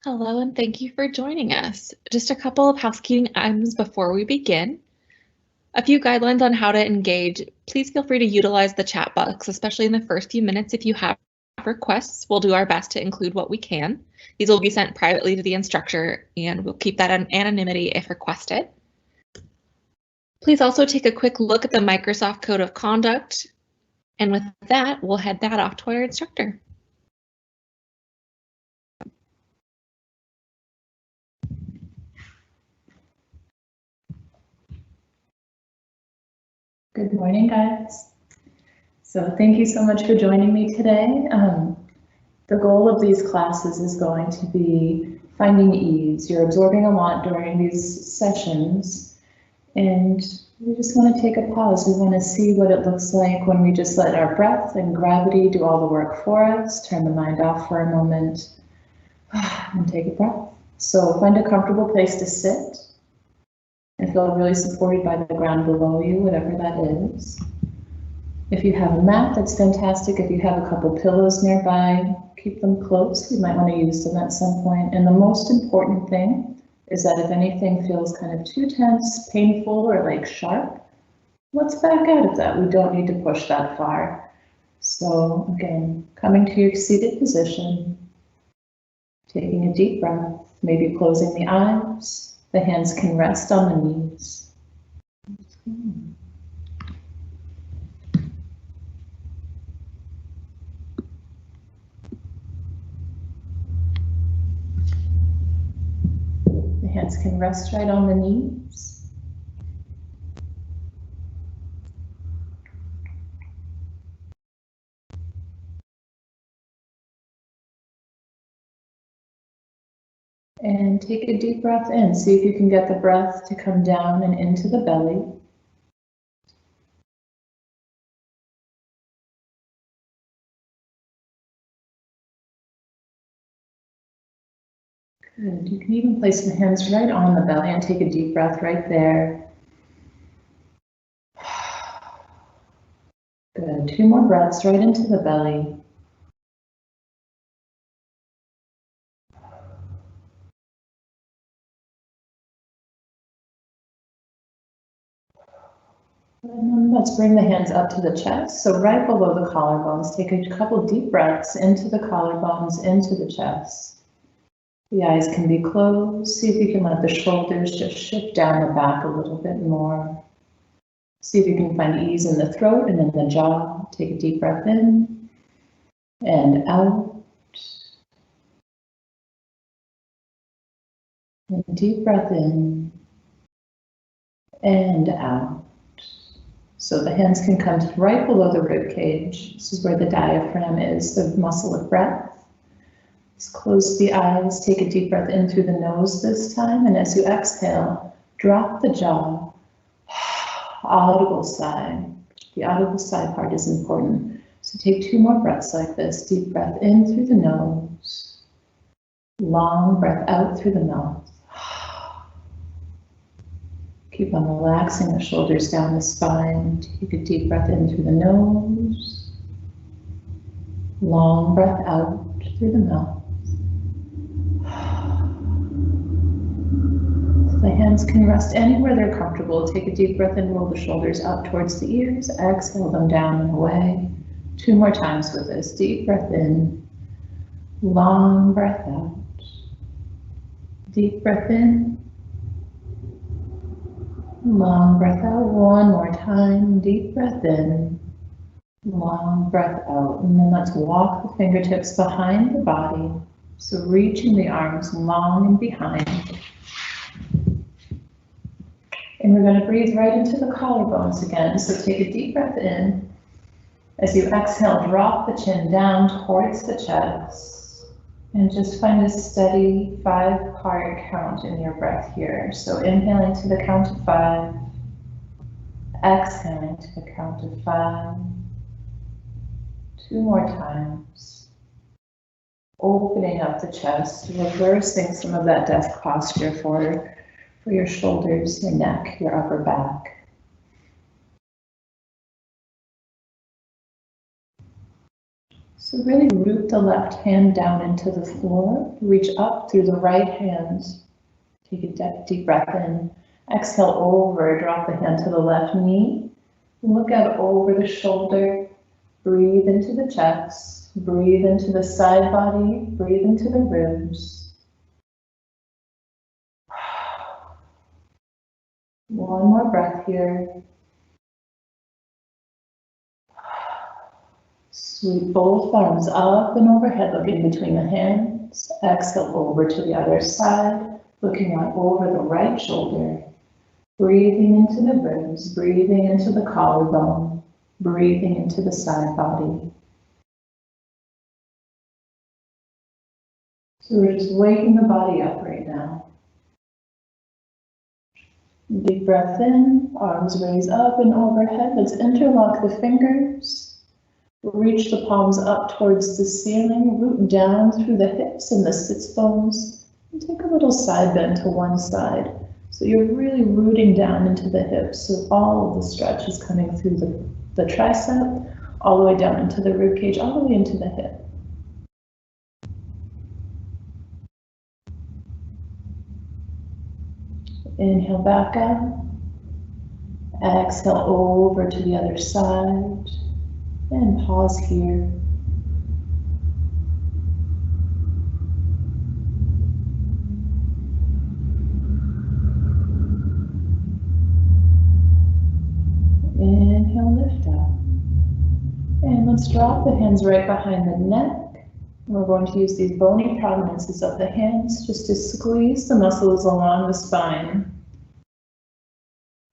Hello, and thank you for joining us. Just a couple of housekeeping items before we begin. A few guidelines on how to engage. Please feel free to utilize the chat box, especially in the first few minutes. If you have requests, we'll do our best to include what we can. These will be sent privately to the instructor, and we'll keep that in anonymity if requested. Please also take a quick look at the Microsoft Code of Conduct. And with that, we'll head that off to our instructor. Good morning, guys. So thank you so much for joining me today. The goal of these classes is going to be finding ease. You're absorbing a lot during these sessions, and we just want to take a pause. We want to see what it looks like when we just let our breath and gravity do all the work for us, turn the mind off for a moment, and take a breath. So find a comfortable place to sit and feel really supported by the ground below you, whatever that is. If you have a mat, that's fantastic. If you have a couple pillows nearby, keep them close. We might want to use them at some point. And the most important thing is that if anything feels kind of too tense, painful, or like sharp, let's back out of that. We don't need to push that far. So again, coming to your seated position, taking a deep breath, maybe closing the eyes. The hands can rest on the knees. The hands can rest right on the knees. And take a deep breath in. See if you can get the breath to come down and into the belly. Good. You can even place the hands right on the belly and take a deep breath right there. Good. 2 more breaths right into the belly. And then let's bring the hands up to the chest. So right below the collarbones, take a couple deep breaths into the collarbones, into the chest. The eyes can be closed. See if you can let the shoulders just shift down the back a little bit more. See if you can find ease in the throat and in the jaw. Take a deep breath in and out. And deep breath in and out. So the hands can come to right below the rib cage. This is where the diaphragm is, the muscle of breath. Just close the eyes, take a deep breath in through the nose this time, and as you exhale, drop the jaw. Audible sigh. The audible sigh part is important. So take 2 more breaths like this. Deep breath in through the nose. Long breath out through the mouth. Keep on relaxing the shoulders down the spine. Take a deep breath in through the nose. Long breath out through the mouth. So the hands can rest anywhere they're comfortable. Take a deep breath in, roll the shoulders up towards the ears. Exhale them down and away. 2 more times with this. Deep breath in. Long breath out. Deep breath in. Long breath out. 1 more time. Deep breath in. Long breath out. And then let's walk the fingertips behind the body. So reaching the arms long and behind. And we're going to breathe right into the collarbones again. So take a deep breath in. As you exhale, drop the chin down towards the chest. And just find a steady 5-part count in your breath here. So inhaling to the count of 5. Exhaling to the count of 5. 2 more times. Opening up the chest, reversing some of that desk posture for your shoulders, your neck, your upper back. So really root the left hand down into the floor, reach up through the right hand. Take a deep breath in. Exhale over, drop the hand to the left knee. Look out over the shoulder. Breathe into the chest. Breathe into the side body. Breathe into the ribs. One more breath here. Sweep both arms up and overhead, looking between the hands. Exhale over to the other side, looking out over the right shoulder. Breathing into the ribs, breathing into the collarbone, breathing into the side body. So we're just waking the body up right now. Deep breath in, arms raise up and overhead. Let's interlock the fingers. Reach the palms up towards the ceiling, root down through the hips and the sits bones, and take a little side bend to one side. So you're really rooting down into the hips, so all of the stretch is coming through the tricep, all the way down into the rib cage, all the way into the hip. Inhale back out. Exhale over to the other side. And pause here. Inhale, lift up. And let's drop the hands right behind the neck. We're going to use these bony prominences of the hands just to squeeze the muscles along the spine.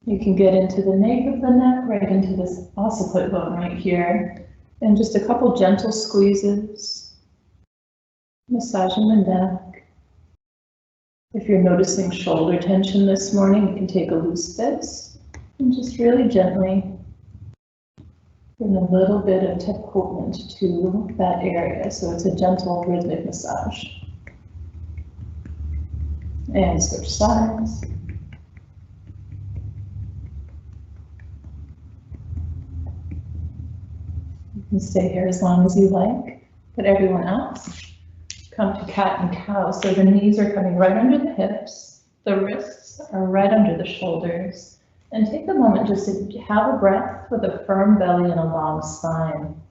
You can get into the nape of the neck, right into this occiput bone right here. And just a couple gentle squeezes, massaging the neck. If you're noticing shoulder tension this morning, you can take a loose fist and just really gently bring a little bit of movement to that area. So it's a gentle rhythmic massage. And switch sides. You can stay here as long as you like, but everyone else, come to cat and cow. So the knees are coming right under the hips, the wrists are right under the shoulders, and take a moment just to have a breath with a firm belly and a long spine.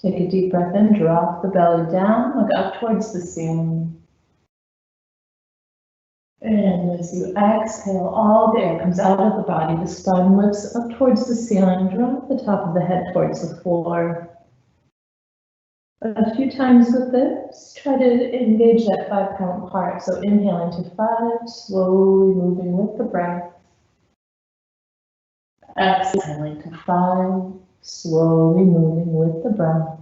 Take a deep breath in, drop the belly down, look up towards the ceiling. And as you exhale, all the air comes out of the body, the spine lifts up towards the ceiling, drop the top of the head towards the floor. A few times with this, try to engage that 5 count part. So inhaling to 5, slowly moving with the breath. Exhaling to 5, slowly moving with the breath.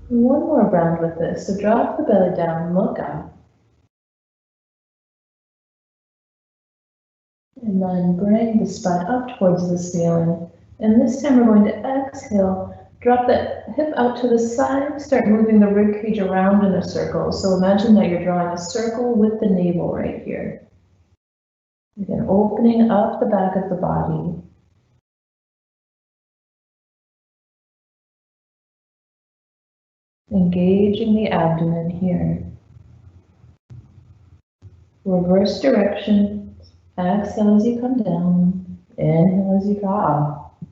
One more round with this. So drop the belly down, look up. And then bring the spine up towards the ceiling. And this time we're going to exhale, drop the hip out to the side, start moving the rib cage around in a circle. So imagine that you're drawing a circle with the navel right here. Again, opening up the back of the body. Engaging the abdomen here. Reverse direction. Exhale as you come down. Inhale as you draw up.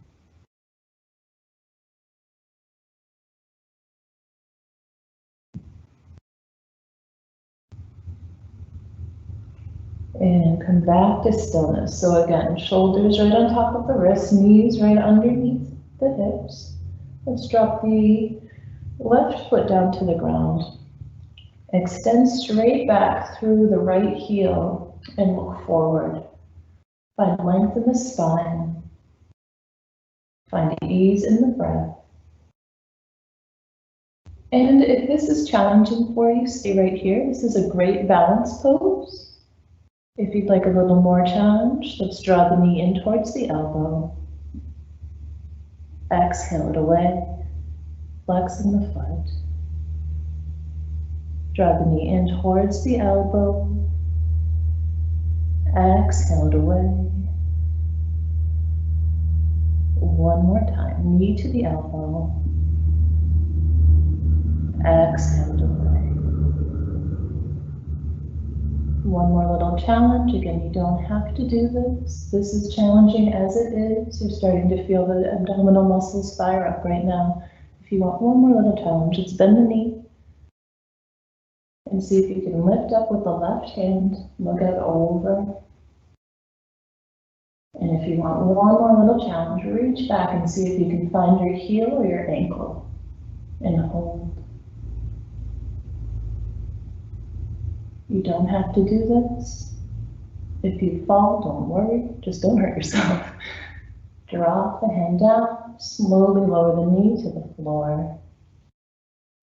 And come back to stillness. So again, shoulders right on top of the wrists, knees right underneath the hips. Let's drop the left foot down to the ground. Extend straight back through the right heel and look forward. Find length in the spine. Find ease in the breath. And if this is challenging for you, stay right here. This is a great balance pose. If you'd like a little more challenge, let's draw the knee in towards the elbow. Exhale it away, flexing the foot. Draw the knee in towards the elbow. Exhale it away. One more time, knee to the elbow. Exhale it away. One more little challenge. Again, you don't have to do this. This is challenging as it is. You're starting to feel the abdominal muscles fire up right now. If you want one more little challenge, just bend the knee and see if you can lift up with the left hand, look out over. And if you want one more little challenge, reach back and see if you can find your heel or your ankle and hold. You don't have to do this. If you fall, don't worry, just don't hurt yourself. Drop the hand down, slowly lower the knee to the floor.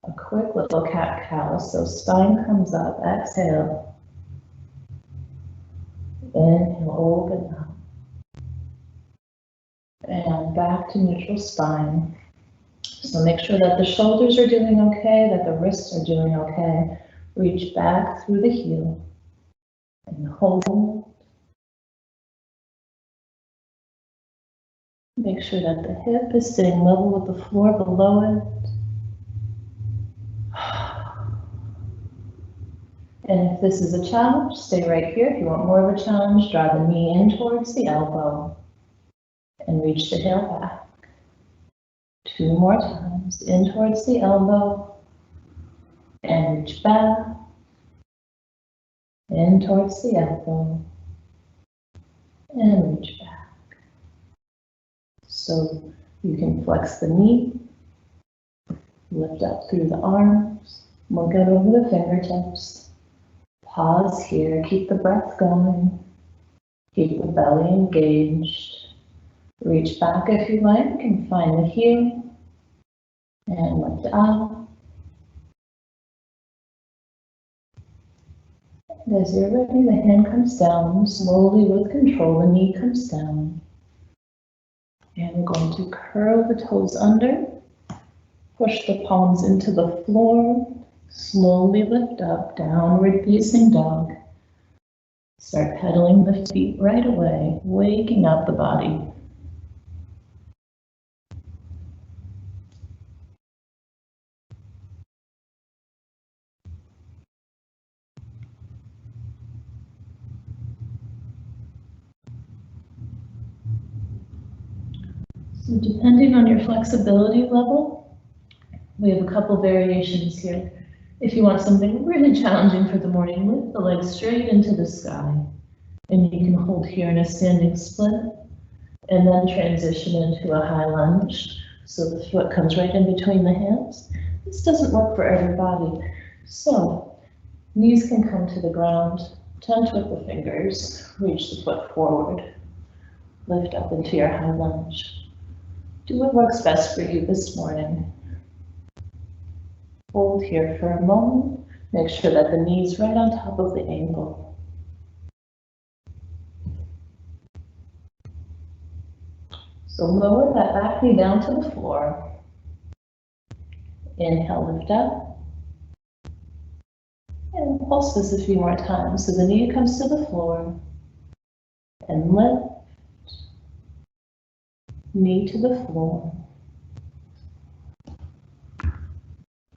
A quick little cat-cow, so spine comes up, exhale. Inhale, open up. And back to neutral spine. So make sure that the shoulders are doing okay, that the wrists are doing okay. Reach back through the heel and hold. Make sure that the hip is staying level with the floor below it. And if this is a challenge, stay right here. If you want more of a challenge, draw the knee in towards the elbow and reach the heel back. Two more times, in towards the elbow and reach back. In towards the elbow and reach back. So you can flex the knee, lift up through the arms, look out over the fingertips. Pause here, keep the breath going, keep the belly engaged. Reach back if you like and find the heel and lift up. And as you're ready, the hand comes down slowly with control, the knee comes down. And we're going to curl the toes under, push the palms into the floor, slowly lift up, downward facing dog. Start pedaling the feet right away, waking up the body. So depending on your flexibility level, we have a couple variations here. If you want something really challenging for the morning, lift the legs straight into the sky. And you can hold here in a standing split and then transition into a high lunge. So the foot comes right in between the hands. This doesn't work for everybody. So knees can come to the ground, tent with the fingers, reach the foot forward, lift up into your high lunge. Do what works best for you this morning. Hold here for a moment. Make sure that the knee's right on top of the ankle. So lower that back knee down to the floor. Inhale, lift up. And pulse this a few more times. So the knee comes to the floor. And lift. Knee to the floor.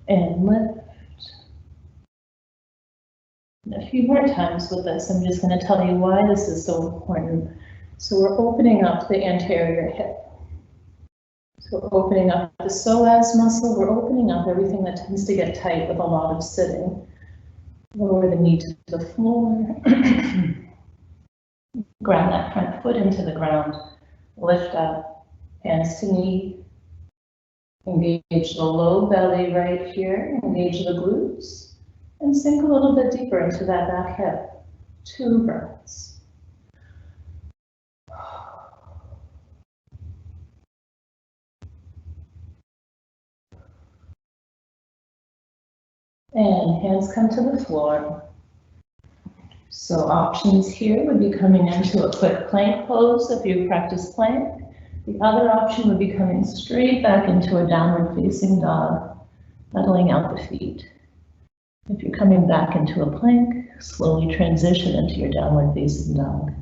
And lift. And a few more times with this, I'm just going to tell you why this is so important. So we're opening up the anterior hip. So we're opening up the psoas muscle. We're opening up everything that tends to get tight with a lot of sitting. Lower the knee to the floor. Ground that front foot into the ground. Lift up, hands to knee. Engage the low belly right here. Engage the glutes. And sink a little bit deeper into that back hip. 2 breaths. And hands come to the floor. So options here would be coming into a quick plank pose if you practice plank. The other option would be coming straight back into a downward facing dog, leveling out the feet. If you're coming back into a plank, slowly transition into your downward facing dog.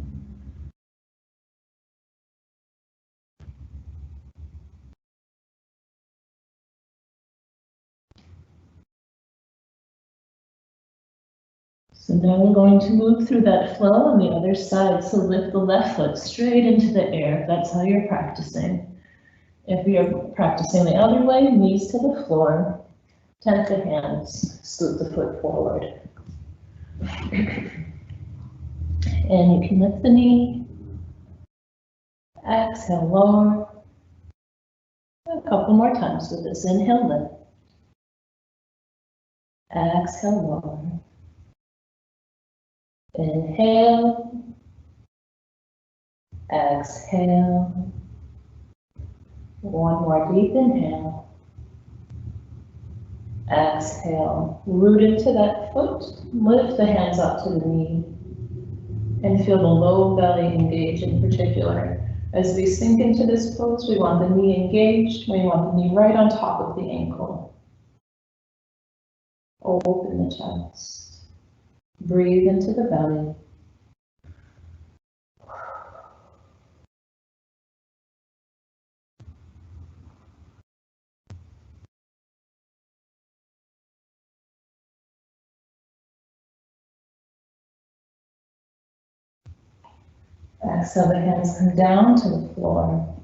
So now we're going to move through that flow on the other side. So lift the left foot straight into the air. That's how you're practicing. If you're practicing the other way, knees to the floor, tent the hands, scoot the foot forward. And you can lift the knee, exhale, lower. A couple more times with this. Inhale, lift. Exhale, lower. Inhale. Exhale. One more deep inhale. Exhale. Root into that foot. Lift the hands up to the knee. And feel the low belly engage in particular. As we sink into this pose, we want the knee engaged. We want the knee right on top of the ankle. Open the chest. Breathe into the belly. Exhale, the hands come down to the floor.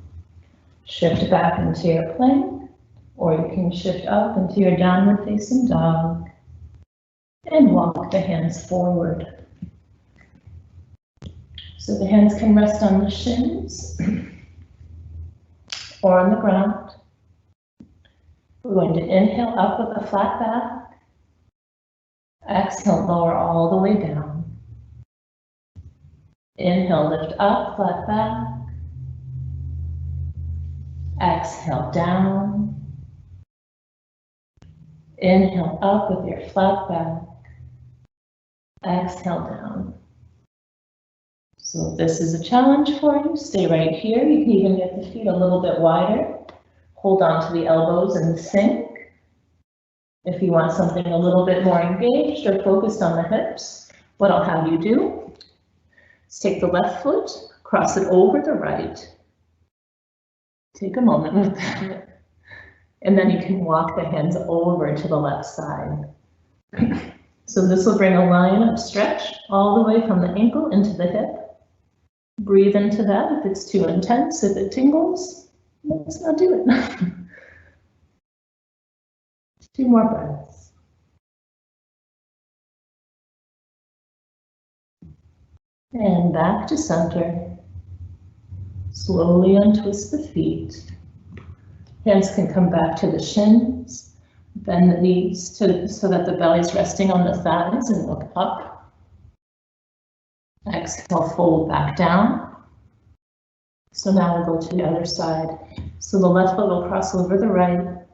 Shift back into your plank, or you can shift up into your downward facing dog and walk the hands forward. So the hands can rest on the shins or on the ground. We're going to inhale up with a flat back. Exhale, lower all the way down. Inhale, lift up, flat back. Exhale, down. Inhale up with your flat back. Exhale, down. So if this is a challenge for you, stay right here. You can even get the feet a little bit wider. Hold on to the elbows and sink. If you want something a little bit more engaged or focused on the hips, what I'll have you do is take the left foot, cross it over the right. Take a moment with that. And then you can walk the hands over to the left side. So this will bring a line of stretch all the way from the ankle into the hip. Breathe into that if it's too intense, if it tingles, let's not do it. 2 more breaths. And back to center. Slowly untwist the feet. Hands can come back to the shins. Bend the knees so that the belly's resting on the thighs and look up. Exhale, fold back down. So now we'll go to the other side. So the left foot will cross over the right.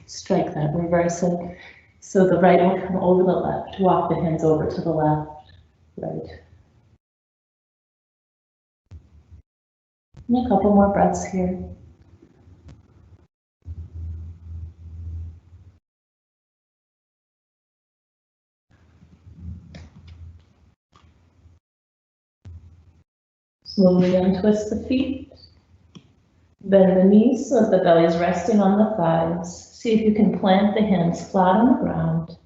Strike that, reverse it. So the right will come over the left. Walk the hands over to the left, right. And a couple more breaths here. Slowly untwist the feet. Bend the knees so that the belly is resting on the thighs. See if you can plant the hands flat on the ground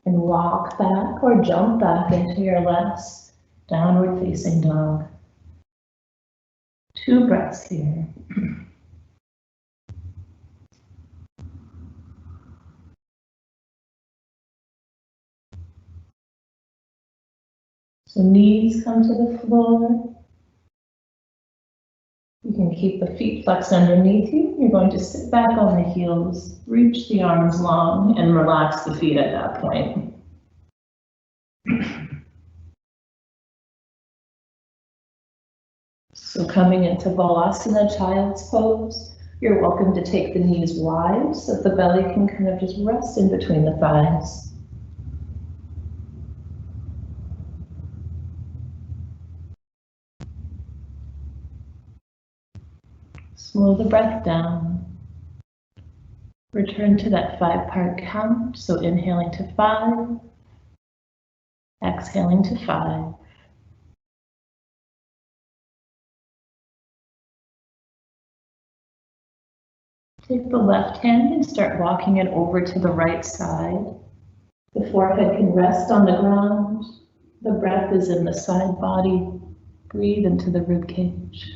and walk back or jump back into your last downward facing dog. 2 breaths here. So knees come to the floor. You can keep the feet flexed underneath you. You're going to sit back on the heels, reach the arms long, and relax the feet at that point. So coming into Balasana, child's pose, you're welcome to take the knees wide so that the belly can kind of just rest in between the thighs. Slow the breath down. Return to that 5-part count. So inhaling to 5, exhaling to 5. Take the left hand and start walking it over to the right side. The forehead can rest on the ground. The breath is in the side body. Breathe into the rib cage.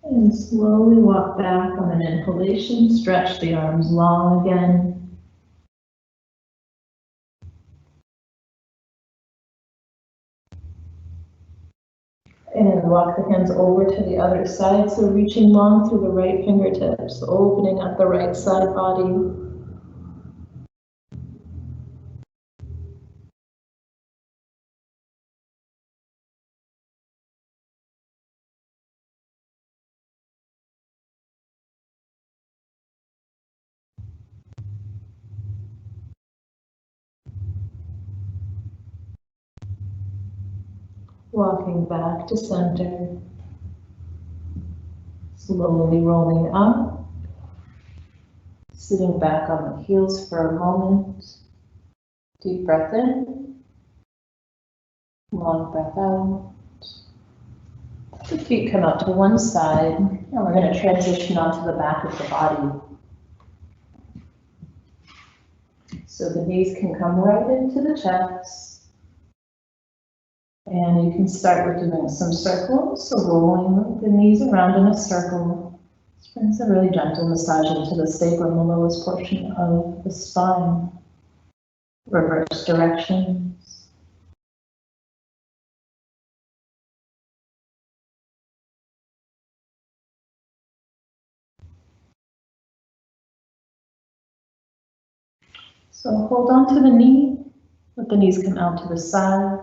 And slowly walk back on an inhalation. Stretch the arms long again. And walk the hands over to the other side. So reaching long through the right fingertips, opening up the right side body. Walking back to center. Slowly rolling up. Sitting back on the heels for a moment. Deep breath in. Long breath out. The feet come out to one side, and we're going to transition onto the back of the body. So the knees can come right into the chest. And you can start with doing some circles, so rolling the knees around in a circle. This brings a really gentle massage into the sacrum, the lowest portion of the spine. Reverse directions. So hold on to the knee, let the knees come out to the side.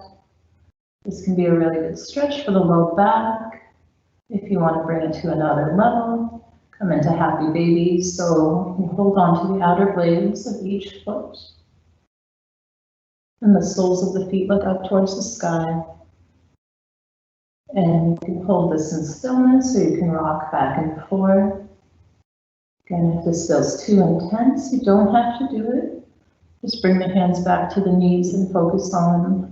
This can be a really good stretch for the low back. If you want to bring it to another level, come into happy baby. So you hold on to the outer blades of each foot. And the soles of the feet look up towards the sky. And you can hold this in stillness, so you can rock back and forth. Again, if this feels too intense, you don't have to do it. Just bring the hands back to the knees and focus on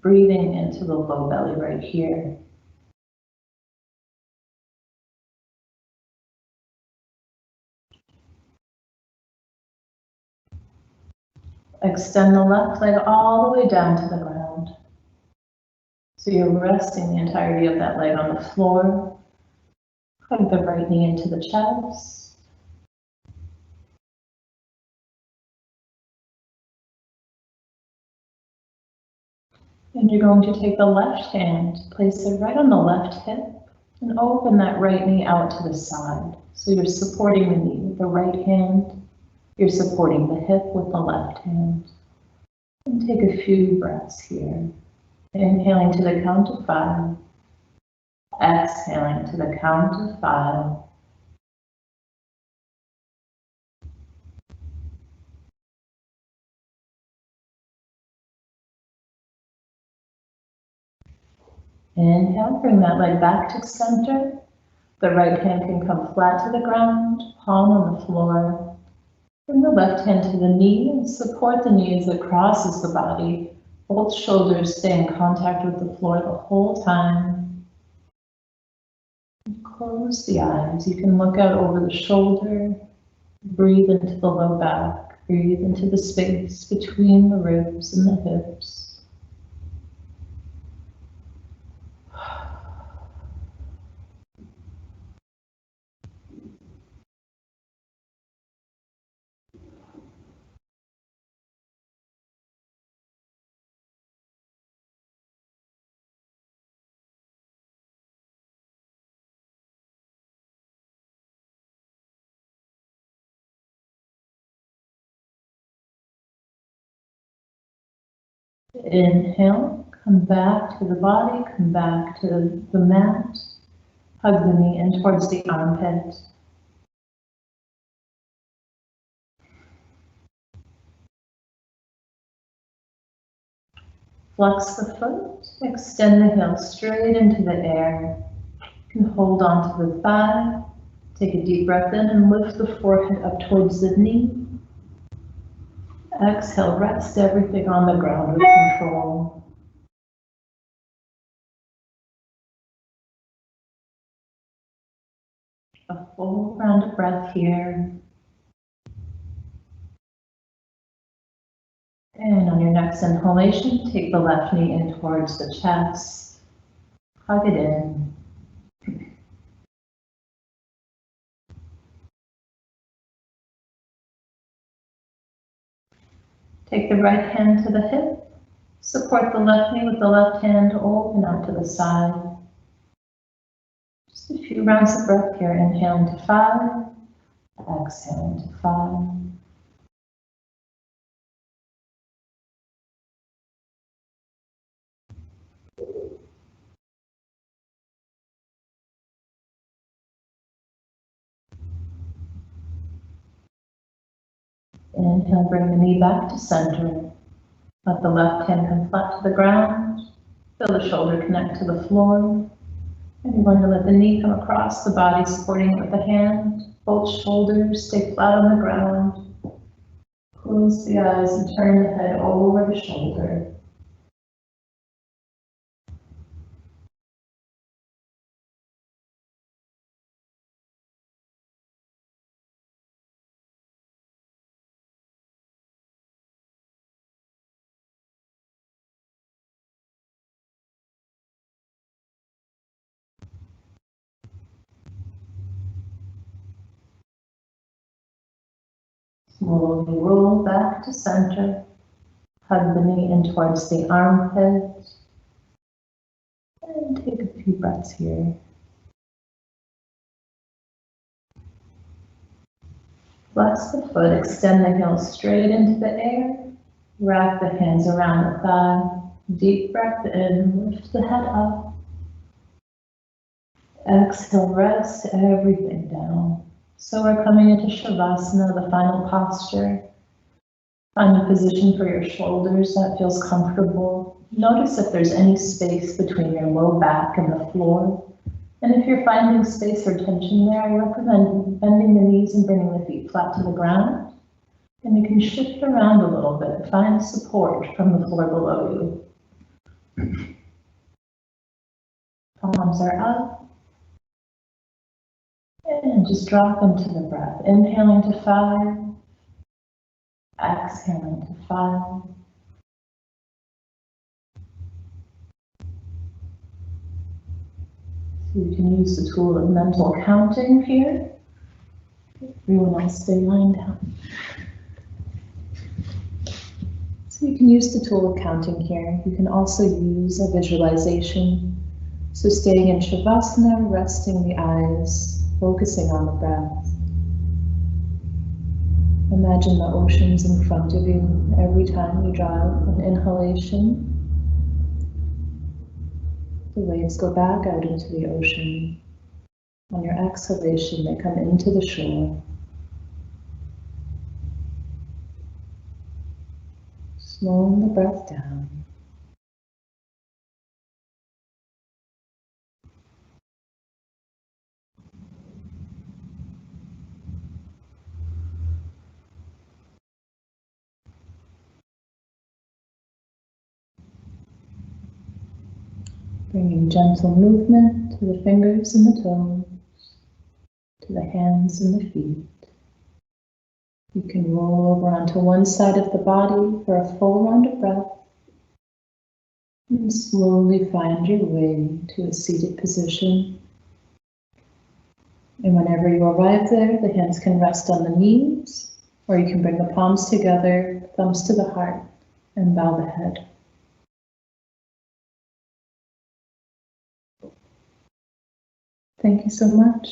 breathing into the low belly right here. Extend the left leg all the way down to the ground. So you're resting the entirety of that leg on the floor. Hug the right knee into the chest. And you're going to take the left hand, place it right on the left hip, and open that right knee out to the side. So you're supporting the knee with the right hand. You're supporting the hip with the left hand. And take a few breaths here. Inhaling to the count of 5. Exhaling to the count of 5. Inhale, bring that leg back to center. The right hand can come flat to the ground, palm on the floor. Bring the left hand to the knee and support the knee as it crosses the body. Both shoulders stay in contact with the floor the whole time. Close the eyes. You can look out over the shoulder. Breathe into the low back. Breathe into the space between the ribs and the hips. Inhale, come back to the body, come back to the mat. Hug the knee in towards the armpit. Flex the foot, extend the heel straight into the air. You can hold onto the thigh. Take a deep breath in and lift the forehead up towards the knee. Exhale, rest everything on the ground with control. A full round of breath here. And on your next inhalation, take the left knee in towards the chest. Hug it in. Take the right hand to the hip. Support the left knee with the left hand, open out to the side. Just a few rounds of breath here. Inhale into 5. Exhale into 5. Inhale, bring the knee back to center. Let the left hand come flat to the ground. Feel the shoulder connect to the floor. And you're going to let the knee come across the body, supporting it with the hand. Both shoulders stay flat on the ground. Close the eyes and turn the head over the shoulder. Slowly roll back to center. Hug the knee in towards the armpit. And take a few breaths here. Flex the foot, extend the heel straight into the air. Wrap the hands around the thigh. Deep breath in, lift the head up. Exhale, rest everything down. So we're coming into Shavasana, the final posture. Find a position for your shoulders that feels comfortable. Notice if there's any space between your low back and the floor. And if you're finding space or tension there, I recommend bending the knees and bringing the feet flat to the ground. And you can shift around a little bit, find support from the floor below you. Palms are up. And just drop into the breath. Inhaling to 5. Exhaling to 5. So you can use the tool of mental counting here. Everyone else stay lying down. So you can use the tool of counting here. You can also use a visualization. So staying in Shavasana, resting the eyes, focusing on the breath. Imagine the oceans in front of you every time you draw an inhalation. The waves go back out into the ocean. On your exhalation, they come into the shore. Slowing the breath down. Bringing gentle movement to the fingers and the toes, to the hands and the feet. You can roll over onto one side of the body for a full round of breath. And slowly find your way to a seated position. And whenever you arrive there, the hands can rest on the knees, or you can bring the palms together, thumbs to the heart, and bow the head. Thank you so much.